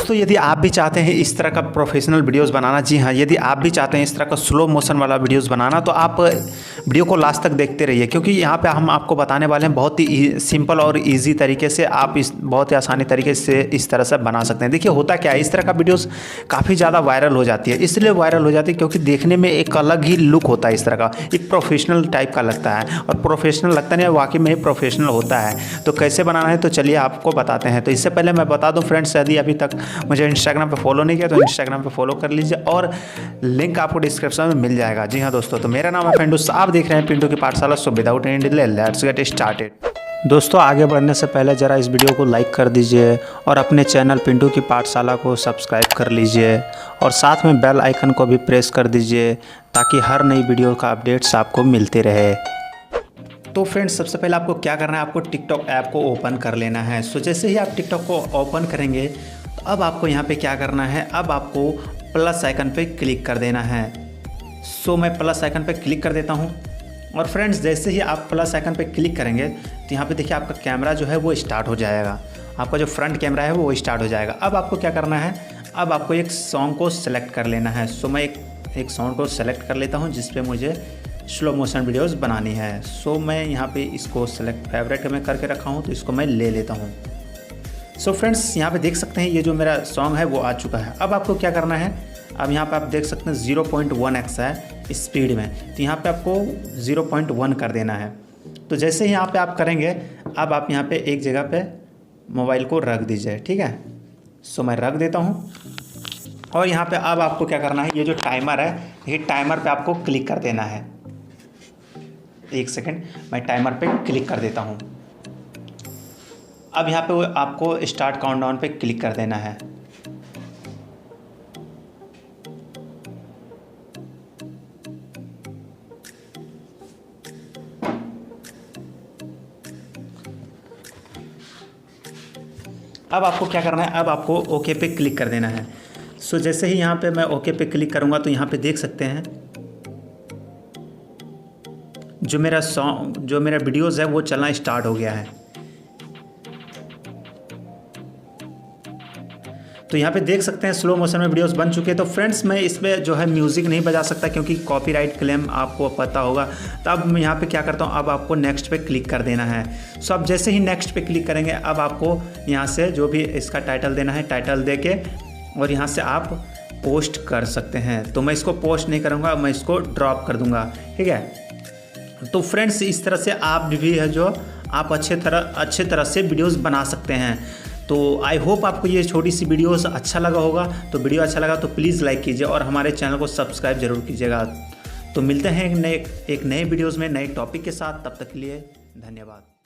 दोस्तों यदि आप भी चाहते हैं इस तरह का प्रोफेशनल वीडियोस बनाना, जी हाँ, यदि आप भी चाहते हैं इस तरह का स्लो मोशन वाला वीडियोस बनाना, तो आप वीडियो को लास्ट तक देखते रहिए, क्योंकि यहाँ पे हम आपको बताने वाले हैं बहुत ही सिंपल और इजी तरीके से आप इस बहुत ही आसानी तरीके से इस तरह से बना सकते हैं। देखिए होता क्या है, इस तरह का वीडियोस काफ़ी ज़्यादा वायरल हो जाती है। इसलिए वायरल हो जाती है क्योंकि देखने में एक अलग ही लुक होता है, इस तरह का एक प्रोफेशनल टाइप का लगता है, और प्रोफेशनल लगता नहीं है, वाकई में प्रोफेशनल होता है। तो कैसे बनाना है तो चलिए आपको बताते हैं। तो इससे पहले मैं बता दूं फ्रेंड्स, यदि अभी तक मुझे इंस्टाग्राम पे फॉलो नहीं किया तो इंस्टाग्राम पे फॉलो कर लीजिए, और लिंक आपको डिस्क्रिप्शन में मिल जाएगा। जी हाँ दोस्तों, तो मेरा नाम है पिंटू, आप देख रहे हैं पिंटू की पाठशाला। So without any delay let's get started. दोस्तों आगे बढ़ने से पहले ज़रा इस वीडियो को लाइक कर दीजिए और अपने चैनल पिंटू की पाठशाला को सब्सक्राइब कर लीजिए, और साथ में बेल आइकन को भी प्रेस कर दीजिए ताकि हर नई वीडियो का अपडेट्स आपको मिलते रहे। तो फ्रेंड्स सबसे पहले आपको क्या करना है, आपको टिकटॉक ऐप को ओपन कर लेना है। सो जैसे ही आप टिकटॉक को ओपन करेंगे तो अब आपको यहाँ पे क्या करना है, अब आपको प्लस आइकन पे क्लिक कर देना है। सो मैं प्लस आइकन पे क्लिक कर देता हूँ, और फ्रेंड्स जैसे ही आप प्लस आइकन पे क्लिक करेंगे तो यहाँ पे देखिए आपका कैमरा जो है वो स्टार्ट हो जाएगा, आपका जो फ्रंट कैमरा है वो स्टार्ट हो जाएगा। अब आपको क्या करना है, अब आपको एक सॉन्ग को सेलेक्ट कर लेना है। सो मैं एक सॉन्ग को सेलेक्ट कर लेता हूँ जिस पे मुझे स्लो मोशन वीडियोस बनानी है। सो मैं यहाँ पे इसको सेलेक्ट फेवरेट में करके रखा हूँ, तो इसको मैं ले लेता हूँ। सो फ्रेंड्स यहाँ पे देख सकते हैं ये जो मेरा सॉन्ग है वो आ चुका है। अब आपको क्या करना है, अब यहाँ पे आप देख सकते हैं 0.1x है स्पीड में, तो यहाँ पे आपको 0.1 कर देना है। तो जैसे ही यहाँ पे आप करेंगे, अब आप यहाँ पे एक जगह पे मोबाइल को रख दीजिए, ठीक है। सो मैं रख देता हूँ, और यहाँ पे अब आपको क्या करना है, ये जो टाइमर है, ये टाइमर पे आपको क्लिक कर देना है। एक सेकेंड, मैं टाइमर पे क्लिक कर देता हूँ। अब यहाँ पे आपको स्टार्ट काउंटडाउन पे क्लिक कर देना है। अब आपको क्या करना है, अब आपको ओके पे क्लिक कर देना है। सो जैसे ही यहाँ पे मैं ओके पे क्लिक करूँगा तो यहाँ पे देख सकते हैं जो मेरा सॉन्ग, जो मेरा वीडियोज़ है वो चलना स्टार्ट हो गया है। तो यहाँ पे देख सकते हैं स्लो मोशन में वीडियोस बन चुके हैं। तो फ्रेंड्स मैं इसमें जो है म्यूज़िक नहीं बजा सकता क्योंकि कॉपीराइट क्लेम आपको पता होगा। तो अब मैं यहाँ पे क्या करता हूँ, अब आपको नेक्स्ट पे क्लिक कर देना है। सो अब जैसे ही नेक्स्ट पे क्लिक करेंगे, अब आपको यहाँ से जो भी इसका टाइटल देना है, टाइटल दे के और यहाँ से आप पोस्ट कर सकते हैं। तो मैं इसको पोस्ट नहीं करूँगा, मैं इसको ड्रॉप कर दूँगा, ठीक है। तो फ्रेंड्स इस तरह से आप भी है जो आप अच्छे तरह से वीडियोज़ बना सकते हैं। तो आई होप आपको ये छोटी सी वीडियोस अच्छा लगा होगा। तो वीडियो अच्छा लगा तो प्लीज़ लाइक कीजिए और हमारे चैनल को सब्सक्राइब जरूर कीजिएगा। तो मिलते हैं एक नए वीडियोस में नए टॉपिक के साथ, तब तक के लिए धन्यवाद।